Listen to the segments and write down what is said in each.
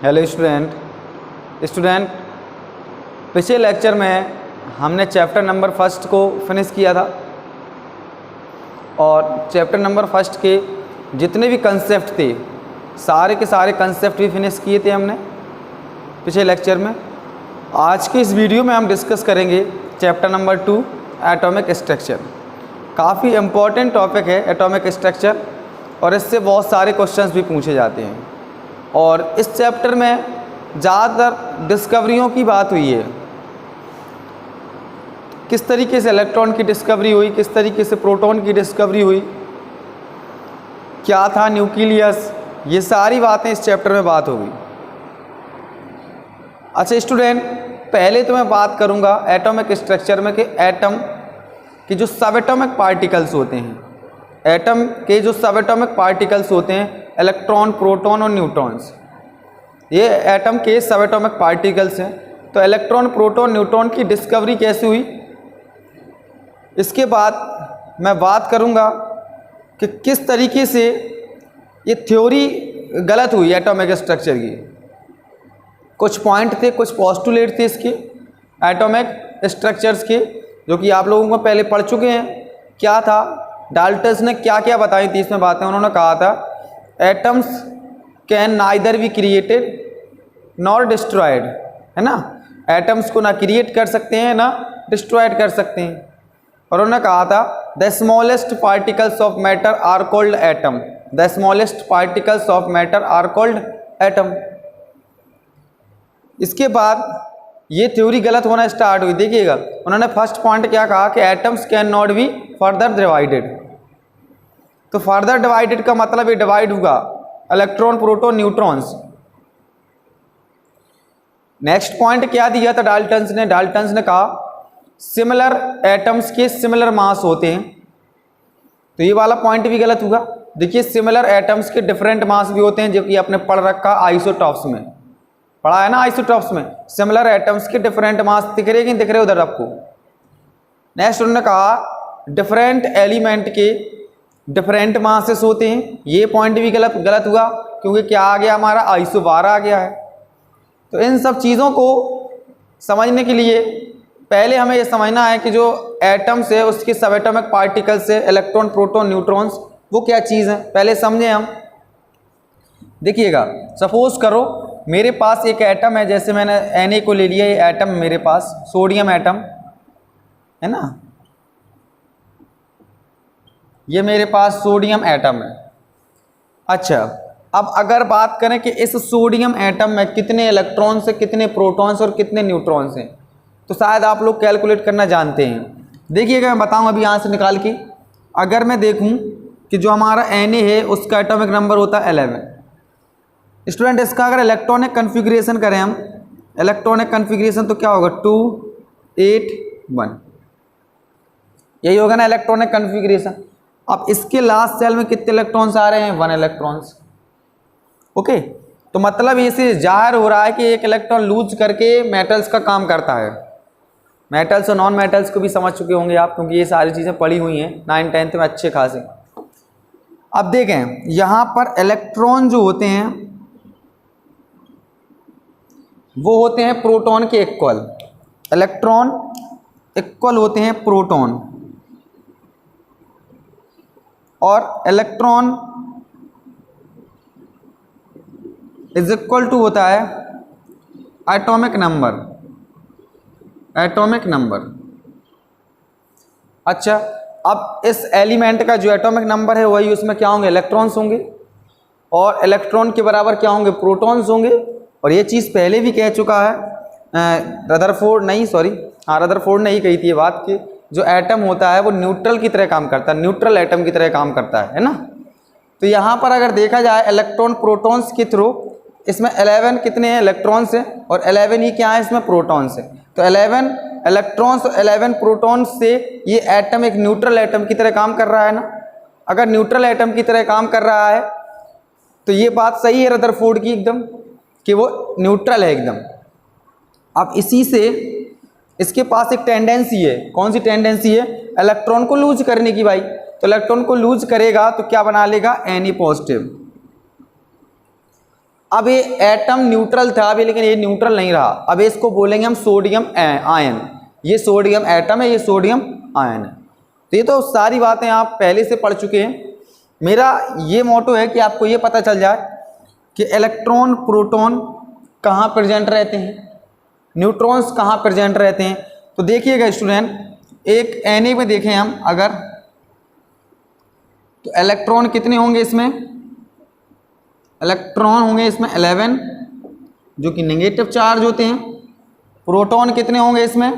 Hello student पिछले lecture में हमने चैप्टर नंबर फर्स्ट को फिनिश किया था और चैप्टर नंबर फर्स्ट के जितने भी कंसेप्ट थे सारे के सारे कंसेप्ट भी फिनिश किए थे हमने पिछले लेक्चर में। आज के इस वीडियो में हम डिस्कस करेंगे चैप्टर नंबर 2 एटॉमिक स्ट्रक्चर। काफ़ी इम्पॉर्टेंट टॉपिक है एटॉमिक स्ट्रक्चर और इससे बहुत सारे क्वेश्चंस भी पूछे जाते हैं। और इस चैप्टर में ज़्यादातर डिस्कवरियों की बात हुई है, किस तरीके से इलेक्ट्रॉन की डिस्कवरी हुई, किस तरीके से प्रोटॉन की डिस्कवरी हुई, क्या था न्यूक्लियस, ये सारी बातें इस चैप्टर में बात होगी। अच्छा स्टूडेंट, पहले तो मैं बात करूंगा एटॉमिक स्ट्रक्चर में कि एटम के जो सब एटॉमिक पार्टिकल्स होते हैं, एटम के जो सब एटॉमिक पार्टिकल्स होते हैं, इलेक्ट्रॉन, प्रोटॉन और न्यूट्रॉन्स, ये एटम के सब एटॉमिक पार्टिकल्स हैं। तो इलेक्ट्रॉन, प्रोटॉन, न्यूट्रॉन की डिस्कवरी कैसे हुई, इसके बाद मैं बात करूंगा कि किस तरीके से ये थ्योरी गलत हुई एटॉमिक स्ट्रक्चर की। कुछ पॉइंट थे, कुछ पोस्टुलेट थे इसके एटॉमिक स्ट्रक्चर्स के, जो कि आप लोगों को पहले पढ़ चुके हैं। क्या था, डाल्टन्स ने क्या क्या बताई थी इसमें बातें। उन्होंने कहा था atoms can neither be created nor destroyed, है ना। एटम्स को ना क्रिएट कर सकते हैं ना डिस्ट्रॉयड कर सकते हैं। और उन्होंने कहा था the smallest particles of matter are called atom, the smallest particles of matter are called atom. इसके बाद ये थ्योरी गलत होना स्टार्ट हुई। देखिएगा, उन्होंने फर्स्ट पॉइंट क्या कहा कि atoms can not be further divided. तो फर्दर डिवाइडेड का मतलब ये डिवाइड होगा electron, proton, neutrons. Next point क्या दिया था डाल्टन्स ने, डाल्टन्स ने कहा सिमिलर एटम्स के सिमिलर मास होते हैं। तो ये वाला पॉइंट भी गलत होगा। देखिए, सिमिलर एटम्स के डिफरेंट मास भी होते हैं, जो कि आपने पढ़ रखा आइसोटॉप्स में, पढ़ा है ना आइसोटॉप्स में। सिमिलर एटम्स के डिफरेंट मास दिख रहे कि नहीं दिख रहे उधर आपको। नेक्स्ट उन्होंने कहा डिफरेंट एलिमेंट के डिफरेंट मासेस होते हैं। ये पॉइंट भी गलत हुआ, क्योंकि क्या आ गया हमारा आइसोबार आ गया है। तो इन सब चीज़ों को समझने के लिए पहले हमें ये समझना है कि जो एटम्स है उसके सब एटॉमिक पार्टिकल्स है, इलेक्ट्रॉन, प्रोटॉन, न्यूट्रॉन्स, वो क्या चीज़ है पहले समझें हम। देखिएगा, सपोज करो मेरे पास एक एटम है, जैसे मैंने Na को ले लिया, ये एटम मेरे पास सोडियम एटम है ना, ये मेरे पास सोडियम एटम है। अच्छा, अब अगर बात करें कि इस सोडियम एटम में कितने इलेक्ट्रॉन्स हैं, कितने प्रोटॉन्स और कितने न्यूट्रॉन्स हैं, तो शायद आप लोग कैलकुलेट करना जानते हैं। देखिएगा, मैं बताऊं अभी यहाँ से निकाल के। अगर मैं देखूं कि जो हमारा Na है उसका एटॉमिक नंबर होता है 11। स्टूडेंट, इसका अगर इलेक्ट्रॉनिक कन्फिग्रेशन करें हम, इलेक्ट्रॉनिक कन्फिग्रेशन, तो क्या होगा 2 8 1, यही होगा ना इलेक्ट्रॉनिक कन्फिग्रेशन। अब इसके लास्ट सेल में कितने इलेक्ट्रॉन्स आ रहे हैं, 1 इलेक्ट्रॉन्स। ओके, तो मतलब इसे जाहिर हो रहा है कि एक इलेक्ट्रॉन लूज करके मेटल्स का काम करता है। मेटल्स और नॉन मेटल्स को भी समझ चुके होंगे आप, क्योंकि ये सारी चीज़ें पढ़ी हुई हैं 9th 10th में अच्छे खासे। अब देखें, यहाँ पर इलेक्ट्रॉन जो होते हैं वो होते हैं प्रोटॉन के इक्वल। इलेक्ट्रॉन इक्वल होते हैं प्रोटॉन, और इलेक्ट्रॉन इज इक्वल टू होता है एटॉमिक नंबर, एटॉमिक नंबर। अच्छा, अब इस एलिमेंट का जो एटॉमिक नंबर है वही उसमें क्या होंगे, इलेक्ट्रॉन्स होंगे, और इलेक्ट्रॉन के बराबर क्या होंगे, प्रोटॉन्स होंगे। और ये चीज़ पहले भी कह चुका है रदरफोर्ड ने ही कही थी ये बात कि जो एटम होता है वो न्यूट्रल की तरह काम करता है, न्यूट्रल एटम की तरह काम करता है ना। तो यहाँ पर अगर देखा जाए इलेक्ट्रॉन प्रोटॉन्स के थ्रू, इसमें 11 कितने हैं, इलेक्ट्रॉन्स हैं, और 11 ही क्या है, इसमें प्रोटॉन्स हैं। तो 11 इलेक्ट्रॉन्स और 11 प्रोटॉन्स से ये एटम एक न्यूट्रल एटम की तरह काम कर रहा है ना। अगर न्यूट्रल एटम की तरह काम कर रहा है तो ये बात सही है रदरफोर्ड की एकदम, कि वो न्यूट्रल है एकदम। अब इसी से इसके पास एक टेंडेंसी है, कौन सी टेंडेंसी है, इलेक्ट्रॉन को लूज करने की भाई। तो इलेक्ट्रॉन को लूज करेगा तो क्या बना लेगा, Na पॉजिटिव। अब ये एटम न्यूट्रल था अभी, लेकिन ये न्यूट्रल नहीं रहा। अब इसको बोलेंगे हम सोडियम आयन। ये सोडियम एटम है, ये सोडियम आयन है। तो ये तो सारी बातें आप पहले से पढ़ चुके हैं। मेरा ये मोटो है कि आपको ये पता चल जाए कि इलेक्ट्रॉन प्रोटॉन कहाँ प्रेजेंट रहते हैं, न्यूट्रॉन्स कहाँ प्रेजेंट रहते हैं। तो देखिएगा स्टूडेंट, एक Na में देखें हम अगर, तो इलेक्ट्रॉन कितने होंगे इसमें, इलेक्ट्रॉन होंगे इसमें 11 जो कि नेगेटिव चार्ज होते हैं। प्रोटॉन कितने होंगे इसमें,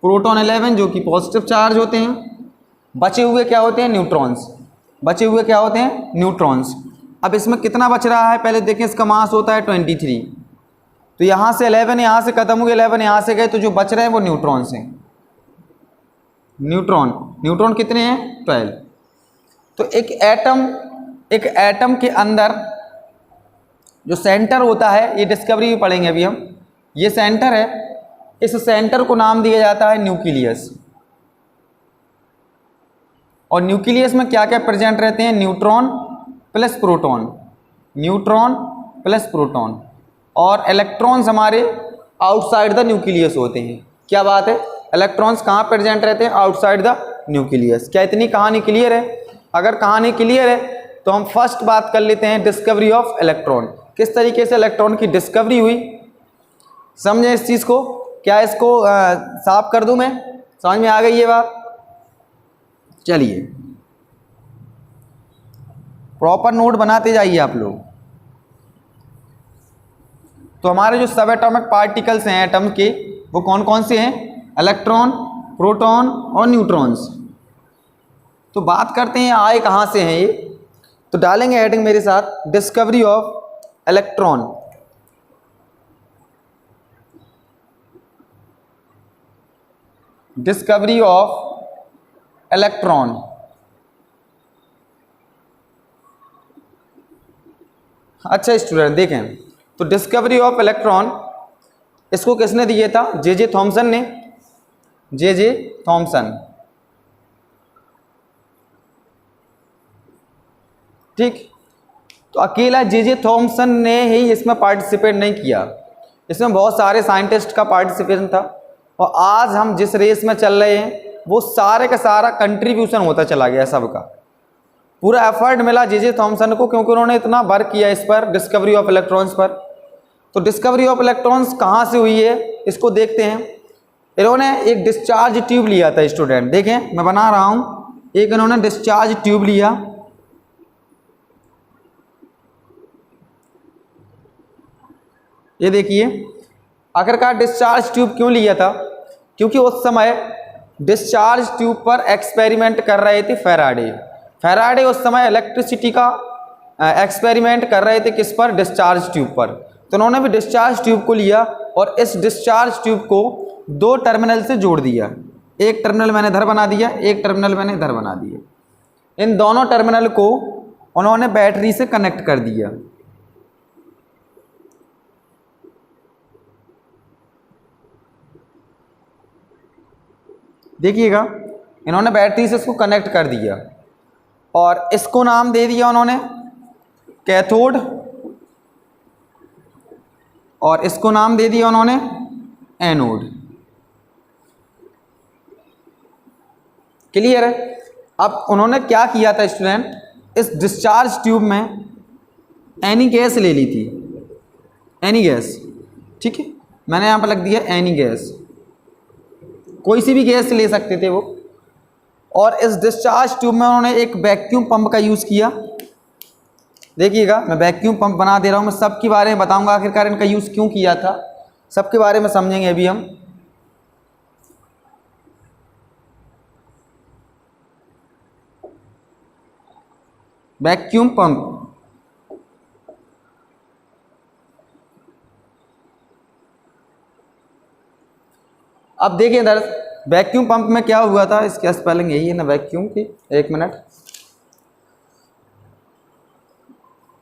प्रोटॉन 11 जो कि पॉजिटिव चार्ज होते हैं। बचे हुए क्या होते हैं, न्यूट्रॉन्स। बचे हुए क्या होते हैं, न्यूट्रॉन्स। अब इसमें कितना बच रहा है, पहले देखें, इसका मास होता है 23। तो यहाँ से 11 यहाँ से खत्म हो गए, 11 यहाँ से गए, तो जो बच रहे हैं वो न्यूट्रॉन्स हैं। न्यूट्रॉन कितने हैं, 12। तो एक एटम के अंदर जो सेंटर होता है, ये डिस्कवरी भी पढ़ेंगे अभी हम, ये सेंटर है, इस सेंटर को नाम दिया जाता है न्यूक्लियस। और न्यूक्लियस में क्या क्या प्रेजेंट रहते हैं, neutron plus proton, neutron plus proton. और इलेक्ट्रॉन्स हमारे आउटसाइड द न्यूक्लियस होते हैं। क्या बात है, इलेक्ट्रॉन्स कहाँ प्रेजेंट रहते हैं, आउटसाइड द न्यूक्लियस। क्या इतनी कहानी क्लियर है? अगर कहानी क्लियर है तो हम फर्स्ट बात कर लेते हैं, डिस्कवरी ऑफ इलेक्ट्रॉन। किस तरीके से इलेक्ट्रॉन की डिस्कवरी हुई, समझे इस चीज़ को। क्या इसको साफ कर दूं मैं, समझ में आ गई ये बात? चलिए प्रॉपर नोट बनाते जाइए आप लोग। तो हमारे जो सब एटॉमिक पार्टिकल्स हैं एटम के, वो कौन कौन से हैं, इलेक्ट्रॉन, प्रोटॉन और न्यूट्रॉन्स। तो बात करते हैं आए कहाँ से हैं ये। तो डालेंगे हेडिंग मेरे साथ, discovery of electron. Discovery of electron. अच्छा स्टूडेंट देखें, तो डिस्कवरी ऑफ इलेक्ट्रॉन इसको किसने दिया था, जे थॉमसन ने, जे थॉमसन। ठीक, तो अकेला जे थॉमसन ने ही इसमें पार्टिसिपेट नहीं किया, इसमें बहुत सारे साइंटिस्ट का पार्टिसिपेशन था। और आज हम जिस रेस में चल रहे हैं वो सारे का सारा कंट्रीब्यूशन होता चला गया सबका। पूरा एफर्ट मिला जे थॉमसन को, क्योंकि उन्होंने इतना वर्क किया इस पर, डिस्कवरी ऑफ इलेक्ट्रॉन्स पर। तो डिस्कवरी ऑफ इलेक्ट्रॉन्स कहाँ से हुई है इसको देखते हैं। इन्होंने एक डिस्चार्ज ट्यूब लिया था स्टूडेंट, देखें मैं बना रहा हूँ, एक इन्होंने डिस्चार्ज ट्यूब लिया। ये देखिए, आखिरकार डिस्चार्ज ट्यूब क्यों लिया था, क्योंकि उस समय डिस्चार्ज ट्यूब पर एक्सपेरिमेंट कर रहे थे फैराडे उस समय इलेक्ट्रिसिटी का एक्सपेरिमेंट कर रहे थे, किस पर, डिस्चार्ज ट्यूब पर। तो उन्होंने भी डिस्चार्ज ट्यूब को लिया और इस डिस्चार्ज ट्यूब को दो टर्मिनल से जोड़ दिया। एक टर्मिनल मैंने इधर बना दिया, एक टर्मिनल मैंने इधर बना दिया। इन दोनों टर्मिनल को उन्होंने बैटरी से कनेक्ट कर दिया। देखिएगा, इन्होंने बैटरी से इसको कनेक्ट कर दिया और इसको नाम दे दिया उन्होंने कैथोड, और इसको नाम दे दिया उन्होंने एनोड। क्लियर है? अब उन्होंने क्या किया था स्टूडेंट, इस डिस्चार्ज ट्यूब में एनी गैस ले ली थी, एनी गैस। ठीक है, मैंने यहाँ पर लिख दिया एनी गैस, कोई सी भी गैस ले सकते थे वो। और इस डिस्चार्ज ट्यूब में उन्होंने एक वैक्यूम पंप का यूज़ किया। देखिएगा, मैं वैक्यूम पंप बना दे रहा हूँ, मैं सबके बारे में बताऊंगा आखिरकार इनका यूज़ क्यों किया था, सबके बारे में समझेंगे अभी हम। वैक्यूम पंप, अब देखिए इधर वैक्यूम पंप में क्या हुआ था, इसकी स्पेलिंग यही है ना वैक्यूम की, एक मिनट,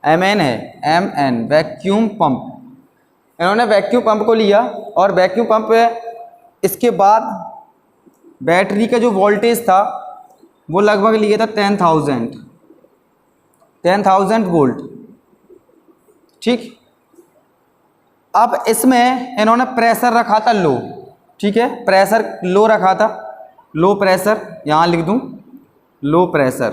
MN है, MN, वैक्यूम पंप। इन्होंने वैक्यूम पंप को लिया और वैक्यूम पंप पे इसके बाद बैटरी का जो वोल्टेज था वो लगभग लिया था 10,000 वोल्ट। ठीक। अब इसमें इन्होंने प्रेशर रखा था लो, ठीक है, प्रेशर लो रखा था, लो प्रेशर, यहां लिख दूं लो प्रेशर।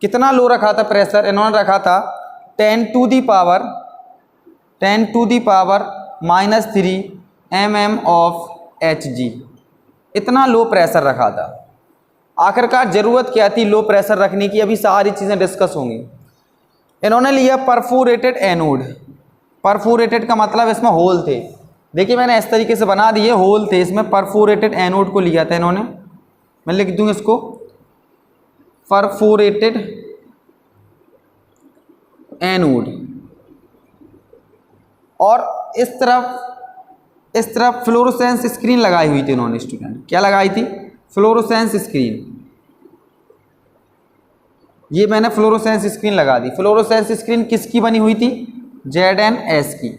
कितना लो रखा था प्रेशर? इन्होंने रखा था 10 to the power -3 mm of Hg, इतना लो प्रेशर रखा था। आखिरकार ज़रूरत क्या थी लो प्रेशर रखने की? अभी सारी चीज़ें डिस्कस होंगी। इन्होंने लिया परफोरेटेड एनोड। परफोरेटेड का मतलब इसमें होल थे, देखिए मैंने इस तरीके से बना दिए, होल थे इसमें, परफोरेटेड एनोड को लिया था इन्होंने। मैं लिख दूँ इसको परफोरेटेड एनोड। और इस तरफ फ्लोरोसेंस स्क्रीन लगाई हुई थी इन्होंने। स्टूडेंट क्या लगाई थी? Fluorescence screen. ये मैंने फ्लोरोसेंस स्क्रीन लगा दी। फ्लोरोसेंस स्क्रीन किसकी बनी हुई थी? ZnS की।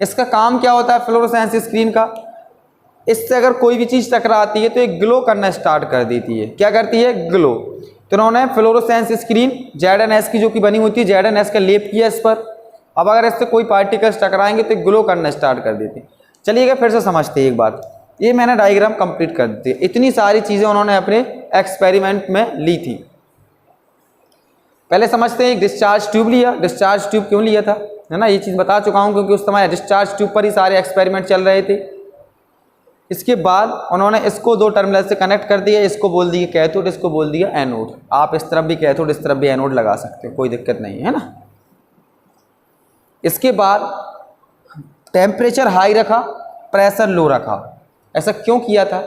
इसका काम क्या होता है फ्लोरोसेंस स्क्रीन का? इससे अगर कोई भी चीज़ टकराती है तो ये ग्लो करना स्टार्ट कर देती है। क्या करती है? ग्लो। तो उन्होंने फ्लोरोसेंस स्क्रीन ZnS की जो कि बनी होती है, ZnS का लेप किया इस पर। अब अगर इससे कोई पार्टिकल्स टकराएंगे तो ग्लो करना स्टार्ट कर देते हैं। चलिएगा फिर से समझते हैं एक बार। ये मैंने डायग्राम कंप्लीट कर दी। इतनी सारी चीज़ें उन्होंने अपने एक्सपेरिमेंट में ली थी। पहले समझते हैं, एक डिस्चार्ज ट्यूब लिया। डिस्चार्ज ट्यूब क्यों लिया था, है ना, ये चीज़ बता चुका हूँ, क्योंकि उस समय डिस्चार्ज ट्यूब पर ही सारे एक्सपेरिमेंट चल रहे थे। इसके बाद उन्होंने इसको दो टर्मिनल से कनेक्ट कर दिया। इसको बोल दिया कैथोड, इसको बोल दिया एनोड। आप इस तरफ भी कैथोड, इस तरफ भी एनोड लगा सकते हो, कोई दिक्कत नहीं है ना। इसके बाद टेम्परेचर हाई रखा, प्रेशर लो रखा। ऐसा क्यों किया था?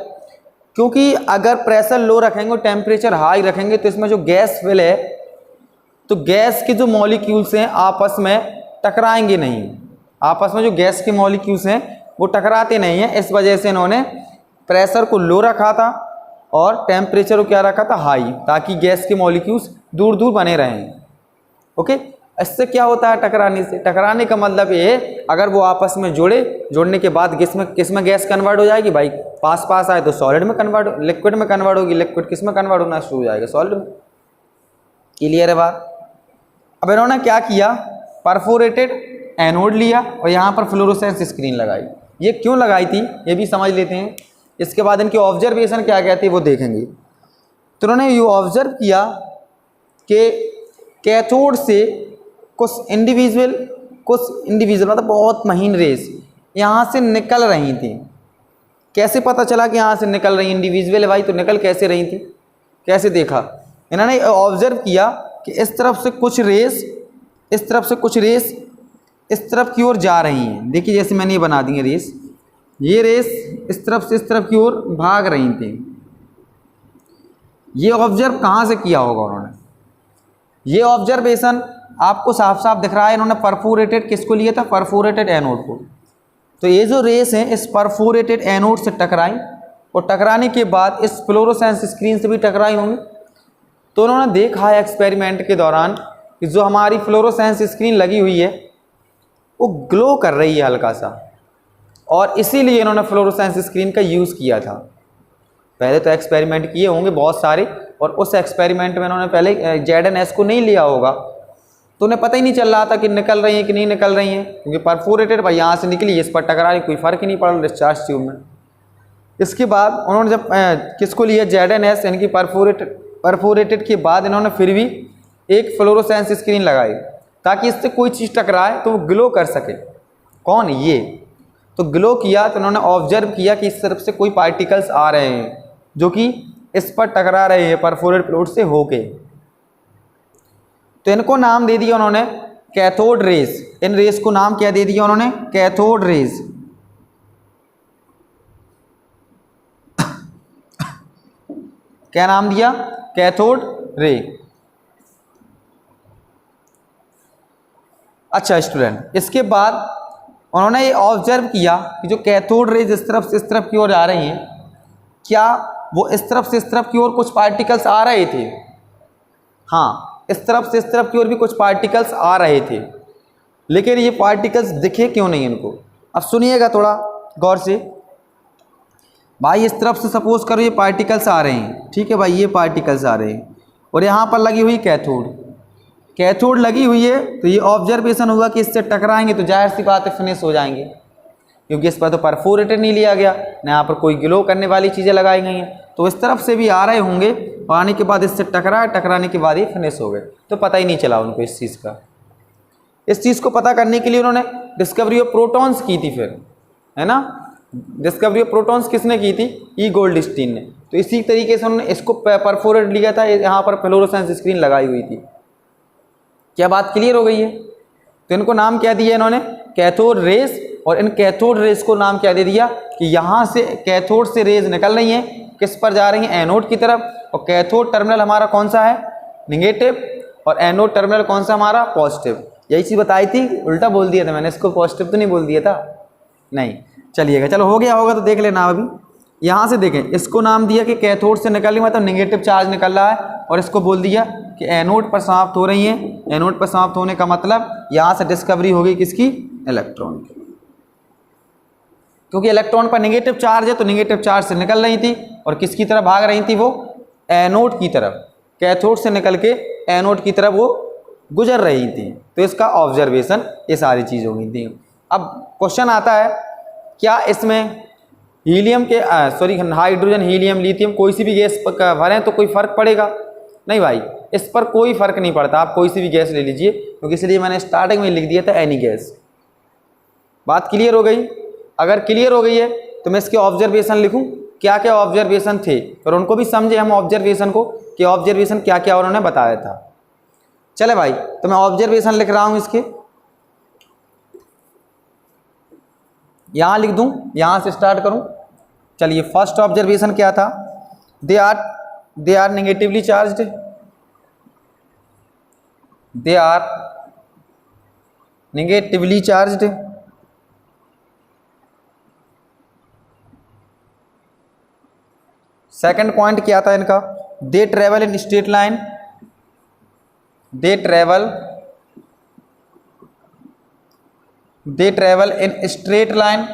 क्योंकि अगर प्रेशर लो रखेंगे और टेम्परेचर हाई रखेंगे तो इसमें जो गैस फिल है, तो गैस के जो मॉलिक्यूल्स हैं आपस में टकराएंगे नहीं। आपस में जो गैस के मॉलिक्यूल्स हैं वो टकराते नहीं हैं। इस वजह से इन्होंने प्रेशर को लो रखा था और टेम्परेचर को क्या रखा था? हाई, ताकि गैस के मॉलिक्यूल्स दूर दूर बने रहें। ओके, इससे क्या होता है टकराने से? टकराने का मतलब ये है, अगर वो आपस में जोड़ने के बाद किस में गैस कन्वर्ट हो जाएगी भाई? पास पास आए तो सॉलिड में कन्वर्ट, लिक्विड में कन्वर्ट होगी। लिक्विड किस में कन्वर्ट होना शुरू हो जाएगा? सॉलिड में। क्लियर है बात? अब इन्होंने क्या किया? परफोरेटेड एनोड लिया और यहाँ पर फ्लोरोसेंस स्क्रीन लगाई। ये क्यों लगाई थी ये भी समझ लेते हैं। इसके बाद इनकी ऑब्जर्वेशन क्या क्या थी वो देखेंगे। तो उन्होंने ये ऑब्जर्व किया कि कैथोड से कुछ इंडिविजुअल मतलब बहुत महीन रेस यहाँ से निकल रही थी। कैसे पता चला कि यहाँ से निकल रही? इंडिविजुअल है भाई, तो निकल कैसे रही थी? कैसे देखा? इन्होंने ऑब्जर्व किया कि इस तरफ से कुछ रेस, इस तरफ से कुछ रेस इस तरफ की ओर जा रही हैं। देखिए जैसे मैंने ये बना दी है रेस, ये रेस इस तरफ से इस तरफ की ओर भाग रही थी। ये ऑब्जर्व कहाँ से किया होगा उन्होंने? ये ऑब्जर्वेशन आपको साफ साफ दिख रहा है। इन्होंने परफोरेटेड किसको लिया था? परफोरेटेड एनोड को। तो ये जो रेस हैं इस परफोरेटेड एनोड से टकराई और टकराने के बाद इस फ्लोरोसेंस स्क्रीन से भी टकराई होंगी। तो उन्होंने देखा है एक्सपेरिमेंट के दौरान कि जो हमारी फ्लोरोसेंस स्क्रीन लगी हुई है वो ग्लो कर रही है हल्का सा, और इसीलिए इन्होंने फ्लोरोसेंस स्क्रीन का यूज़ किया था। पहले तो एक्सपेरिमेंट किए होंगे बहुत सारे, और उस एक्सपेरिमेंट में उन्होंने पहले ZnS को नहीं लिया होगा, तो उन्हें पता ही नहीं चल रहा था कि निकल रही हैं कि नहीं निकल रही हैं, क्योंकि परफोरेटेड भाई यहाँ से निकली, इस पर टकरा रही, कोई फ़र्क ही नहीं पड़ा डिस्चार्ज ट्यूब में। इसके बाद उन्होंने जब किसको लिया? ZnS, यानी कि परफोरेटेड के बाद इन्होंने फिर भी एक फ्लोरोसेंस स्क्रीन लगाई ताकि इससे कोई चीज़ टकराए तो वो ग्लो कर सके। कौन? ये। तो ग्लो किया तो उन्होंने ऑब्जर्व किया कि इस तरफ से कोई पार्टिकल्स आ रहे हैं जो कि इस पर टकरा रहे हैं परफोरेट प्लेट से होके। तो इनको नाम दे दिया उन्होंने कैथोड रेस। इन रेस को नाम क्या दे दिया उन्होंने? Cathode rays. क्या नाम दिया? Cathode ray. अच्छा स्टूडेंट, इसके बाद उन्होंने ये ऑब्जर्व किया कि जो कैथोड रेज इस तरफ से इस तरफ की ओर आ रही हैं, क्या वो इस तरफ से इस तरफ की ओर कुछ पार्टिकल्स आ रहे थे? हाँ, इस तरफ से इस तरफ की ओर भी कुछ पार्टिकल्स आ रहे थे, लेकिन ये पार्टिकल्स दिखे क्यों नहीं इनको? अब सुनिएगा थोड़ा गौर से। भाई इस तरफ से सपोज करो ये पार्टिकल्स आ रहे हैं, ठीक है भाई, ये पार्टिकल्स आ रहे हैं और यहाँ पर लगी हुई कैथोड, कैथोड लगी हुई है, तो ये ऑब्जर्वेशन हुआ कि इससे टकराएंगे तो जाहिर सी बात है फिनिश हो जाएंगे, क्योंकि इस पर तो परफोरेटेड नहीं लिया गया ना, यहाँ पर कोई ग्लो करने वाली चीज़ें लगाई गई हैं, तो इस तरफ से भी आ रहे होंगे और आने के बाद इससे टकराने के बाद ही फिनिश हो गए, तो पता ही नहीं चला उनको इस चीज़ का। इस चीज़ को पता करने के लिए उन्होंने डिस्कवरी ऑफ प्रोटॉन्स की थी फिर, है ना, डिस्कवरी ऑफ प्रोटॉन्स किसने की थी? ई गोल्डस्टीन ने। तो इसी तरीके से उन्होंने इसको परफोरेट लिया था, यहाँ पर फ्लोरोसेंस स्क्रीन लगाई हुई थी। क्या बात क्लियर हो गई है? तो इनको नाम क्या दिया इन्होंने? कैथोड रेस, और इन कैथोड रेस को नाम क्या दे दिया कि यहाँ से कैथोड से रेज निकल रही हैं, किस पर जा रही हैं? एनोड की तरफ, और कैथोड टर्मिनल हमारा कौन सा है? निगेटिव, और एनोड टर्मिनल कौन सा हमारा? पॉजिटिव। यही चीज़ बताई थी, उल्टा बोल दिया था मैंने, इसको पॉजिटिव तो नहीं बोल दिया था, नहीं। चलिएगा, चलो हो गया होगा तो देख लेना। अभी यहाँ से देखें, इसको नाम दिया कि कैथोड से निकल रही मतलब निगेटिव चार्ज निकल रहा है, और इसको बोल दिया कि एनोड पर समाप्त हो रही हैं। एनोड पर समाप्त होने का मतलब यहाँ से डिस्कवरी हो गई किसकी? इलेक्ट्रॉन की, क्योंकि इलेक्ट्रॉन पर निगेटिव चार्ज है तो निगेटिव चार्ज से निकल रही थी और किसकी तरफ भाग रही थी? वो एनोड की तरफ, कैथोड से निकल के एनोड की तरफ वो गुजर रही थी। तो इसका ऑब्जर्वेशन ये सारी चीज़ हो गई थी। अब क्वेश्चन आता है, क्या इसमें हीलियम के हाइड्रोजन, हीलियम, लिथियम कोई सी भी गैस भरें तो कोई फ़र्क पड़ेगा? नहीं भाई, इस पर कोई फ़र्क नहीं पड़ता, आप कोई सी भी गैस ले लीजिए, क्योंकि इसलिए मैंने स्टार्टिंग में लिख दिया था एनी गैस। बात क्लियर हो गई? अगर क्लियर हो गई है तो मैं इसके ऑब्जर्वेशन लिखूं, क्या क्या ऑब्जर्वेशन थे, और उनको भी समझे हम ऑब्जर्वेशन को कि ऑब्जर्वेशन क्या क्या उन्होंने बताया था। चले भाई, तो मैं ऑब्जर्वेशन लिख रहा हूं इसके, यहां लिख दूं, यहां से स्टार्ट करूं। चलिए, फर्स्ट ऑब्जर्वेशन क्या था? They are negatively charged, they are negatively charged. Second point क्या था इनका? They travel in straight line, they travel in straight line.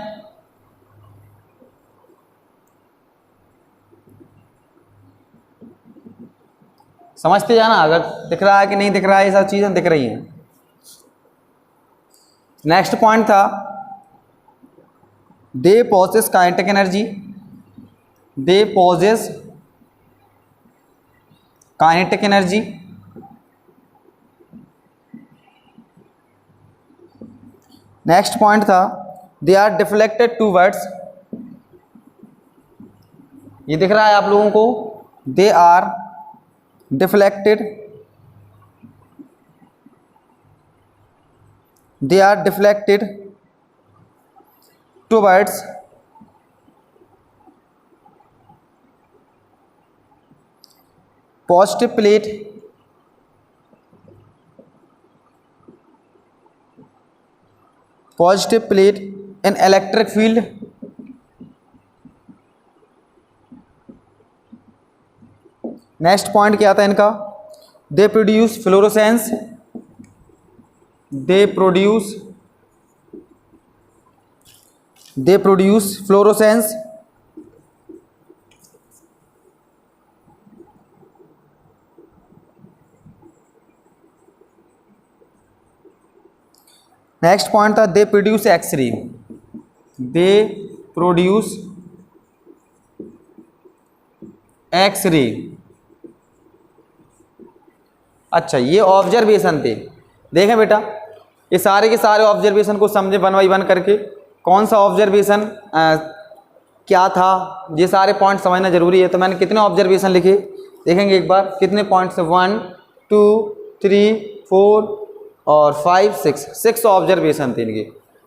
समझते जाना, अगर दिख रहा है कि नहीं दिख रहा है, ये सब चीज़ें दिख रही हैं। नेक्स्ट पॉइंट था, they possess kinetic energy, they possess kinetic energy. Next point था, दे आर डिफ्लेक्टेड टूवर्ड्स, ये दिख रहा है आप लोगों को, they are deflected, they are deflected towards positive plate, in electric field, next point क्या था इनका? They produce fluorescence, they produce fluorescence. Next point था, they produce x ray, they produce x-ray. अच्छा, ये ऑब्जर्वेशन थे। देखें बेटा, ये सारे के सारे ऑब्जर्वेशन को समझे वन बाई वन करके, कौन सा ऑब्जर्वेशन क्या था, ये सारे पॉइंट समझना जरूरी है। तो मैंने कितने ऑब्जर्वेशन लिखे देखेंगे एक बार, कितने पॉइंट्स हैं? 1 2 3 4 और 5 6 ऑब्जर्वेशन थे इनके।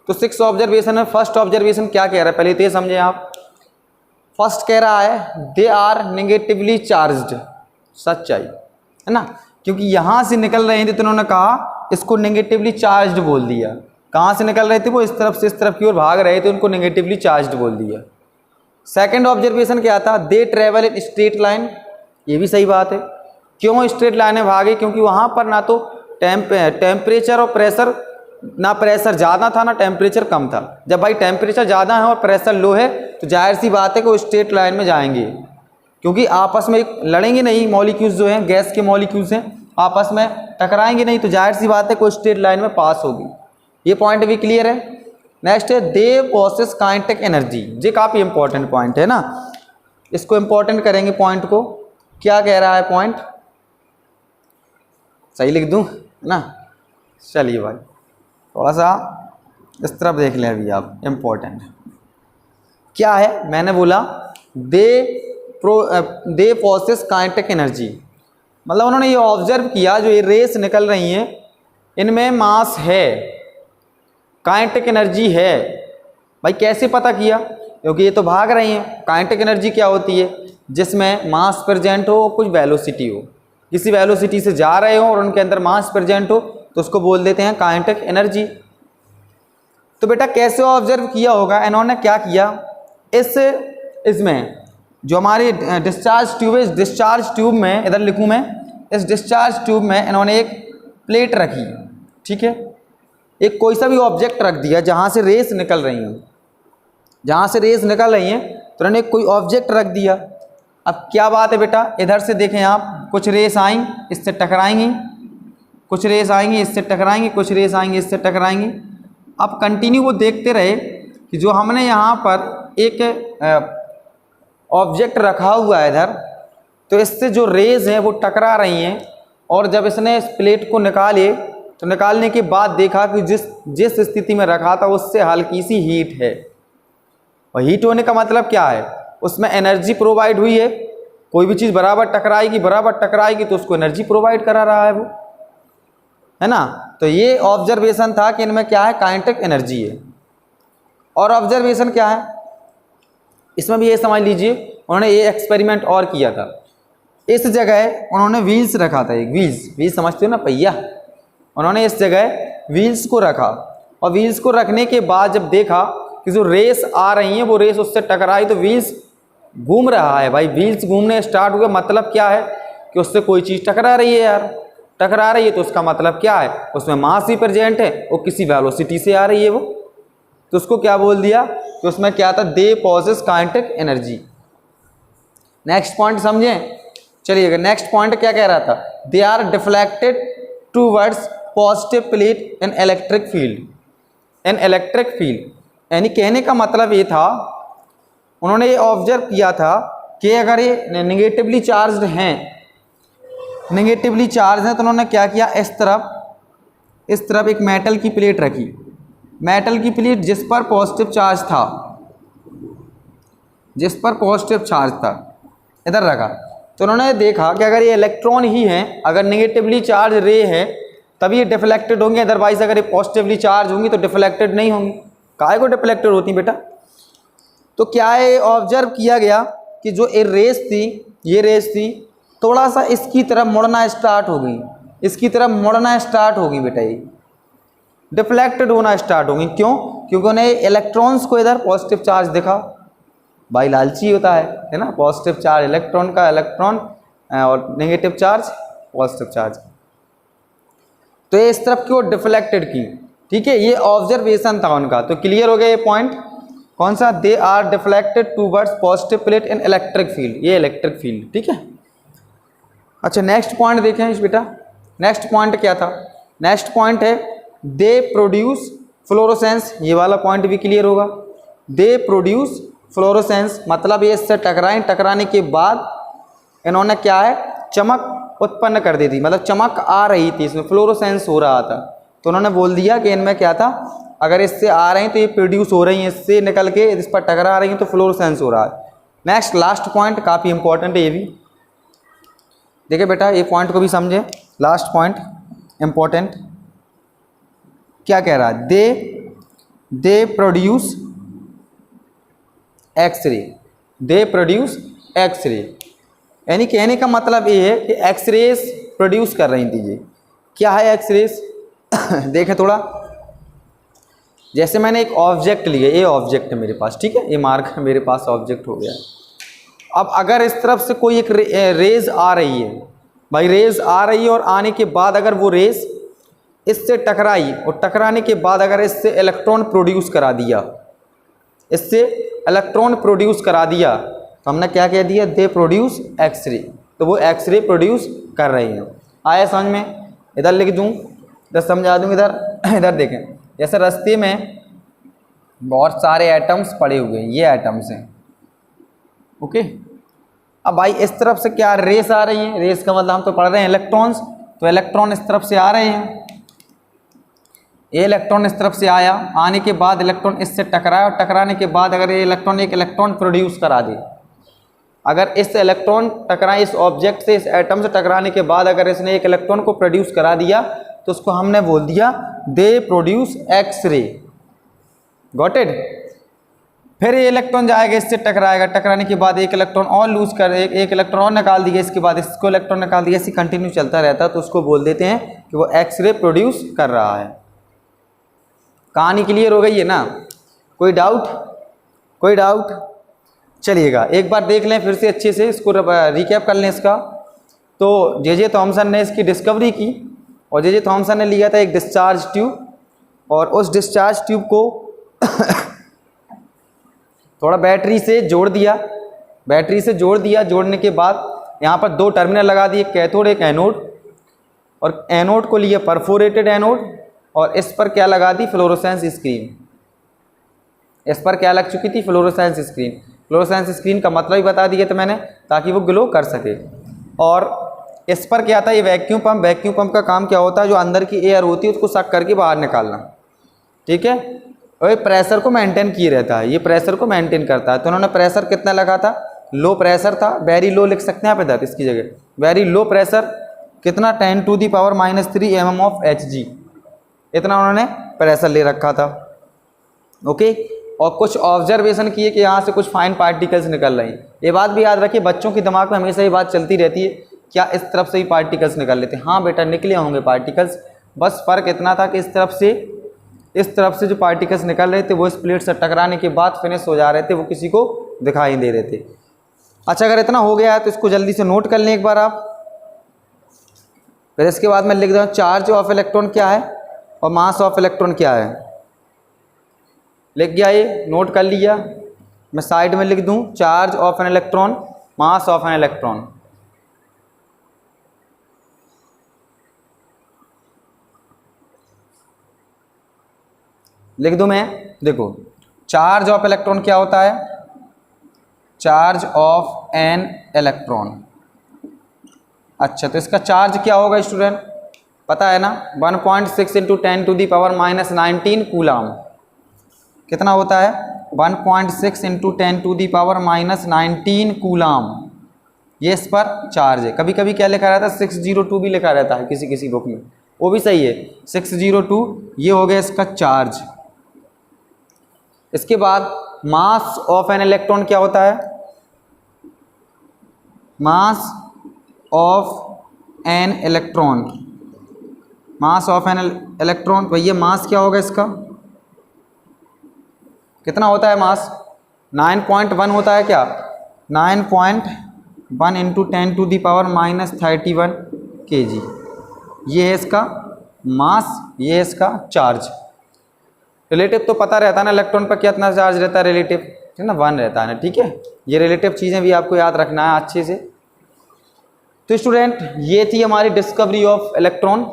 तो 6 ऑब्जर्वेशन में फर्स्ट ऑब्जर्वेशन क्या कह रहा है, पहले तो ये समझे आप। फर्स्ट कह रहा है दे आर नेगेटिवली चार्ज्ड, सच्चाई है ना, क्योंकि यहाँ से निकल रहे थे तो उन्होंने कहा इसको नेगेटिवली चार्ज्ड बोल दिया। कहाँ से निकल रहे थे? वो इस तरफ से इस तरफ की ओर भाग रहे थे, उनको नेगेटिवली चार्ज्ड बोल दिया। सेकंड ऑब्जर्वेशन क्या था? दे ट्रेवल इन स्ट्रेट लाइन, ये भी सही बात है। क्यों स्ट्रेट लाइन में भागे? क्योंकि वहाँ पर ना तो टेम्परेचर और प्रेशर ना प्रेशर ज़्यादा था ना टेम्परेचर कम था। जब भाई टेम्परेचर ज़्यादा है और प्रेशर लो है तो जाहिर सी बात है कि वो स्ट्रेट लाइन में जाएंगे, क्योंकि आपस में लड़ेंगे नहीं। मॉलिक्यूल्स जो हैं, गैस के मॉलिक्यूल्स हैं, आपस में टकराएंगे नहीं, तो जाहिर सी बात है कोई स्ट्रेट लाइन में पास होगी। ये पॉइंट भी क्लियर है। नेक्स्ट है दे पॉसेस काइनेटिक एनर्जी। ये काफ़ी इंपॉर्टेंट पॉइंट है ना, इसको इंपॉर्टेंट करेंगे पॉइंट को। क्या कह रहा है पॉइंट, सही लिख दूं है ना? चलिए भाई थोड़ा सा इस तरफ देख लें अभी आप, इम्पोर्टेंट क्या है। मैंने बोला दे पॉसेस काइनेटिक एनर्जी, मतलब उन्होंने ये ऑब्जर्व किया जो ये रेस निकल रही हैं इनमें मास है, काइनेटिक एनर्जी है। भाई कैसे पता किया? क्योंकि ये तो भाग रही हैं। काइनेटिक एनर्जी क्या होती है? जिसमें मास प्रेजेंट हो और कुछ वेलोसिटी हो, किसी वेलोसिटी से जा रहे हो और उनके अंदर मास प्रेजेंट हो तो उसको बोल देते हैं काइनेटिक एनर्जी। तो बेटा कैसे ऑब्जर्व किया होगा इन्होंने? क्या किया, इसमें जो हमारी डिस्चार्ज ट्यूब है, इस डिस्चार्ज ट्यूब में, इधर लिखूँ मैं, इस डिस्चार्ज ट्यूब में इन्होंने एक प्लेट रखी, ठीक है, एक कोई सा भी ऑब्जेक्ट रख दिया जहाँ से रेस निकल रही हैं, जहाँ से रेस निकल रही हैं तो उन्होंने कोई ऑब्जेक्ट रख दिया। अब क्या बात है बेटा, इधर से देखें आप, कुछ रेस आएंगी इससे टकराएंगी, कुछ रेस आएंगी इससे टकराएंगी, कुछ रेस आएंगी इससे टकराएंगी। अब कंटिन्यू वो देखते रहे कि जो हमने यहाँ पर एक ऑब्जेक्ट रखा हुआ है इधर, तो इससे जो रेज हैं वो टकरा रही हैं, और जब इसने इस प्लेट को निकाले तो निकालने के बाद देखा कि जिस स्थिति में रखा था उससे हल्की सी हीट है। और हीट होने का मतलब क्या है? उसमें एनर्जी प्रोवाइड हुई है। कोई भी चीज़ बराबर टकराएगी तो उसको एनर्जी प्रोवाइड करा रहा है वो, है ना? तो ये ऑब्जर्वेशन था कि इनमें क्या है, काइनेटिक एनर्जी है। और ऑब्जर्वेशन क्या है इसमें भी ये समझ लीजिए, उन्होंने ये एक्सपेरिमेंट और किया था। इस जगह उन्होंने व्हील्स रखा था, एक व्हील्स समझते हो ना, पहिया। उन्होंने इस जगह व्हील्स को रखा, और व्हील्स को रखने के बाद जब देखा कि जो रेस आ रही हैं वो रेस उससे टकराई तो व्हील्स घूम रहा है। भाई व्हील्स घूमने स्टार्ट हुए, मतलब क्या है कि उससे कोई चीज़ टकरा रही है यार, टकरा रही है तो उसका मतलब क्या है, उसमें मास भी प्रेजेंट है और किसी वेलोसिटी से आ रही है वो। तो उसको क्या बोल दिया कि उसमें क्या था, they possess kinetic energy. Next point समझें, चलिएगा। नेक्स्ट पॉइंट क्या कह रहा था, they are deflected towards positive plate in electric field, in electric field. यानी कहने का मतलब ये था, उन्होंने ये ऑब्जर्व किया था कि अगर ये नेगेटिवली चार्ज्ड हैं, नेगेटिवली चार्ज हैं, तो उन्होंने क्या किया, इस तरफ एक मेटल की प्लेट रखी, मेटल की प्लेट जिस पर पॉजिटिव चार्ज था, जिस पर पॉजिटिव चार्ज था इधर रखा। तो उन्होंने देखा कि अगर ये इलेक्ट्रॉन ही हैं, अगर नेगेटिवली चार्ज रे है तभी ये डिफ्लेक्टेड होंगे, अदरवाइज अगर ये पॉजिटिवली चार्ज होंगी तो डिफ्लेक्टेड नहीं होंगी। काहे को डिफ्लेक्टेड होती बेटा? तो क्या है, ऑब्जर्व किया गया कि जो ये रेस थी थोड़ा सा इसकी तरफ मुड़ना स्टार्ट हो गई, इसकी तरफ मुड़ना स्टार्ट होगी बेटा, ये डिफ्लेक्टेड होना स्टार्ट होगी। क्यों? क्योंकि उन्हें इलेक्ट्रॉन्स को इधर पॉजिटिव चार्ज दिखा। भाई लालची होता है ना, पॉजिटिव चार्ज इलेक्ट्रॉन का, इलेक्ट्रॉन और नेगेटिव चार्ज पॉजिटिव चार्ज, तो ये इस तरफ की ओर डिफ्लेक्टेड की। ठीक है, ये ऑब्जर्वेशन था उनका। तो क्लियर हो गया ये पॉइंट, कौन सा, they are deflected towards positive plate in electric field, ये इलेक्ट्रिक फील्ड। ठीक है, अच्छा नेक्स्ट पॉइंट देखें इस बेटा। नेक्स्ट पॉइंट क्या था? नेक्स्ट पॉइंट है दे प्रोड्यूस फ्लोरोसेंस। ये वाला पॉइंट भी क्लियर होगा। दे प्रोड्यूस फ्लोरोसेंस मतलब ये इससे टकराने के बाद इन्होंने क्या है, चमक उत्पन्न कर दी थी, मतलब चमक आ रही थी, इसमें फ्लोरोसेंस हो रहा था। तो उन्होंने बोल दिया कि इनमें क्या था, अगर इससे आ रहे हैं तो ये प्रोड्यूस हो रही हैं, इससे निकल के इस पर टकरा रही हैं तो फ्लोरोसेंस हो रहा है। नेक्स्ट लास्ट पॉइंट काफ़ी इंपॉर्टेंट है ये भी, देखिए बेटा ये पॉइंट को भी समझें। लास्ट पॉइंट इंपॉर्टेंट क्या कह रहा है, they produce x ray, they produce X-ray. यानी कहने का मतलब ये है कि एक्सरेस प्रोड्यूस कर रही थी। ये क्या है एक्सरेस देखें थोड़ा, जैसे मैंने एक ऑब्जेक्ट लिया, ये ऑब्जेक्ट है मेरे पास, ठीक है, ये मार्क मेरे पास ऑब्जेक्ट हो गया। अब अगर इस तरफ से कोई एक रेज आ रही है, भाई रेज आ रही है, और आने के बाद अगर वो रेज इससे टकराई और टकराने के बाद अगर इससे इलेक्ट्रॉन प्रोड्यूस करा दिया, इससे इलेक्ट्रॉन प्रोड्यूस करा दिया तो हमने क्या कह दिया, दे प्रोड्यूस एक्सरे, तो वो एक्सरे प्रोड्यूस कर रही हैं। आया समझ में? इधर लिख दूँ, इधर समझा दूँ, इधर इधर देखें, जैसे रास्ते में बहुत सारे एटम्स पड़े हुए हैं, ये एटम्स हैं, ओके। अब भाई इस तरफ से क्या रेस आ रही हैं, रेस का मतलब हम तो पढ़ रहे हैं इलेक्ट्रॉन्स, तो इलेक्ट्रॉन इस तरफ से आ रहे हैं, ये इलेक्ट्रॉन इस तरफ से आया, आने के बाद इलेक्ट्रॉन इससे टकराया और टकराने के बाद अगर ये इलेक्ट्रॉन एक इलेक्ट्रॉन प्रोड्यूस करा दे, अगर इस इलेक्ट्रॉन टकराए इस ऑब्जेक्ट से, इस एटम से टकराने के बाद अगर इसने एक इलेक्ट्रॉन को प्रोड्यूस करा दिया तो उसको हमने बोल दिया they produce X ray. Got it? फिर ये इलेक्ट्रॉन जाएगा, इससे टकराएगा, टकराने के बाद एक इलेक्ट्रॉन और लूज कर, एक इलेक्ट्रॉन और निकाल दिया, इसके बाद इसको इलेक्ट्रॉन निकाल दिया, ऐसे कंटिन्यू चलता रहता है, तो उसको बोल देते हैं कि वो एक्स रे प्रोड्यूस कर रहा है। कहानी क्लियर हो गई है ना? कोई डाउट? कोई डाउट? चलिएगा एक बार देख लें फिर से अच्छे से, इसको रिकैप कर लें इसका। तो जे थॉमसन ने इसकी डिस्कवरी की और जे थॉमसन ने लिया था एक डिस्चार्ज ट्यूब, और उस डिस्चार्ज ट्यूब को थोड़ा बैटरी से जोड़ दिया, बैटरी से जोड़ दिया, जोड़ने के बाद यहाँ पर दो टर्मिनल लगा दिए, कैथोड एक एनोड, और एनोड को लिए परफोरेटेड एनोड, और इस पर क्या लगा दी, फ्लोरोसेंस स्क्रीन। इस पर क्या लग चुकी थी, फ्लोरोसेंस स्क्रीन। फ्लोरोसेंस स्क्रीन का मतलब ही बता दिया था मैंने, ताकि वो ग्लो कर सके। और इस पर क्या था, ये वैक्यूम पंप, वैक्यूम पंप का काम क्या होता है, जो अंदर की एयर होती है उसको सक करके बाहर निकालना, ठीक है, और ये प्रेशर को मेंटेन किए रहता है, ये प्रेशर को मेंटेन करता है। तो उन्होंने प्रेशर कितना लगा था, लो प्रेशर था, वेरी लो लिख सकते हैं आप इधर इसकी जगह, वेरी लो प्रेशर, कितना 10⁻³ mm ऑफ Hg, इतना उन्होंने प्रेशर ले रखा था, ओके। और कुछ ऑब्जर्वेशन किए कि यहाँ से कुछ फाइन पार्टिकल्स निकल रही हैं। ये बात भी याद रखिए, बच्चों के दिमाग में हमेशा ये बात चलती रहती है, क्या इस तरफ से ही पार्टिकल्स निकल लेते हैं? हाँ बेटा, निकले होंगे पार्टिकल्स, बस फ़र्क इतना था कि इस तरफ से जो पार्टिकल्स निकल रहे थे वो इस प्लेट से टकराने के बाद फिनिश हो जा रहे थे, वो किसी को दिखाई दे रहे थे। अच्छा, अगर इतना हो गया है तो इसको जल्दी से नोट कर लें एक बार आप। फिर इसके बाद मैं लिख दूँ चार्ज ऑफ इलेक्ट्रॉन क्या है और मास ऑफ इलेक्ट्रॉन क्या है। लिख गया, ये नोट कर लिया। मैं साइड में लिख दूँ charge of an electron, mass of an electron. लिख दूँ मैं, देखो चार्ज ऑफ इलेक्ट्रॉन क्या होता है, चार्ज ऑफ एन इलेक्ट्रॉन। अच्छा, तो इसका चार्ज क्या होगा स्टूडेंट, पता है ना, 1.6 × 10⁻⁻19 कूलाम। कितना होता है, 1.6 × 10⁻⁻19 कूलाम। ये इस पर चार्ज है। कभी कभी क्या लिखा रहता है, 602 भी लिखा रहता है किसी किसी बुक में, वो भी सही है, 602। ये हो गया इसका चार्ज। इसके बाद मास ऑफ एन इलेक्ट्रॉन क्या होता है, mass of an electron, mass of an electron, भैया मास क्या होगा इसका, कितना होता है मास, 9.1 होता है क्या, 9.1 × 10⁻⁻31 kg। ये है इसका मास, ये है इसका चार्ज। रिलेटिव तो पता रहता है ना, इलेक्ट्रॉन पर कितना चार्ज रहता है, रिलेटिव ठीक ना, 1 रहता है ना, ठीक है। ये रिलेटिव चीज़ें भी आपको याद रखना है अच्छे से। तो स्टूडेंट, ये थी हमारी डिस्कवरी ऑफ इलेक्ट्रॉन,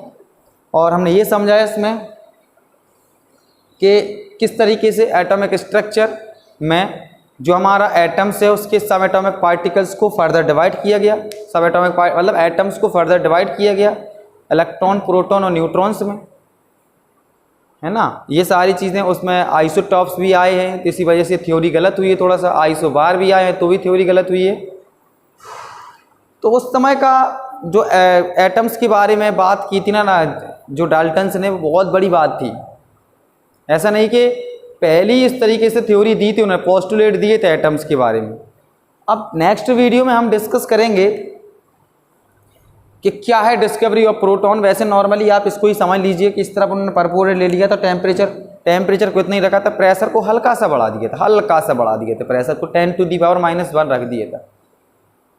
और हमने ये समझा इसमें कि किस तरीके से एटॉमिक स्ट्रक्चर में जो हमारा एटम्स है उसके सब एटॉमिक पार्टिकल्स को फर्दर डिवाइड किया गया, सब एटॉमिक मतलब एटम्स को फर्दर डिवाइड किया गया इलेक्ट्रॉन, प्रोटॉन और न्यूट्रॉन्स में, है ना। ये सारी चीज़ें, उसमें आइसोटॉप्स भी आए हैं, तो इसी वजह से थ्योरी गलत हुई है, थोड़ा सा आइसोबार भी आए हैं तो भी थ्योरी गलत हुई है। तो उस समय का जो एटम्स के बारे में बात की थी ना जो डाल्टन्स ने, वो बहुत बड़ी बात थी। ऐसा नहीं कि पहली इस तरीके से थ्योरी दी थी, उन्हें पोस्टुलेट दिए थे एटम्स के बारे में। अब नेक्स्ट वीडियो में हम डिस्कस करेंगे कि क्या है डिस्कवरी ऑफ प्रोटॉन। वैसे नॉर्मली आप इसको ही समझ लीजिए कि इस तरफ उन्होंने परपोरेट ले लिया था, टेम्परेचर को इतना ही रखा था, प्रेशर को हल्का सा बढ़ा दिया था, हल्का सा बढ़ा दिए थे, प्रेशर को 10⁻⁻1 रख दिया था।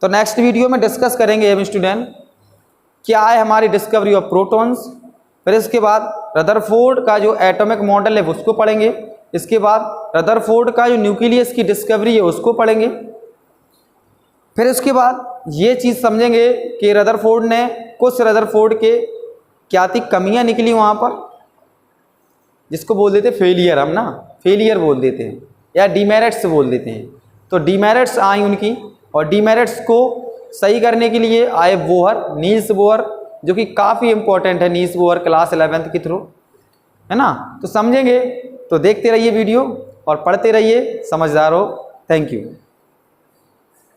तो नेक्स्ट वीडियो में डिस्कस करेंगे हम स्टूडेंट क्या है हमारी डिस्कवरी ऑफ प्रोटॉन्स, फिर इसके बाद रदरफोर्ड का जो एटॉमिक मॉडल है उसको पढ़ेंगे। इसके बाद रदरफोर्ड का जो न्यूक्लियस की डिस्कवरी है उसको पढ़ेंगे। फिर उसके बाद ये चीज़ समझेंगे कि रदरफोर्ड के क्या थी कमियां निकली वहाँ पर, जिसको बोल देते फेलियर, हम ना फेलियर बोल देते हैं या डीमेरिट्स बोल देते हैं। तो डीमेरिट्स आई उनकी, और डीमेरिट्स को सही करने के लिए आए नील्स बोहर, जो कि काफ़ी इंपॉर्टेंट है नील्स बोहर क्लास 11th के थ्रू, है ना। तो समझेंगे, तो देखते रहिए वीडियो और पढ़ते रहिए, समझदार हो। Thank you.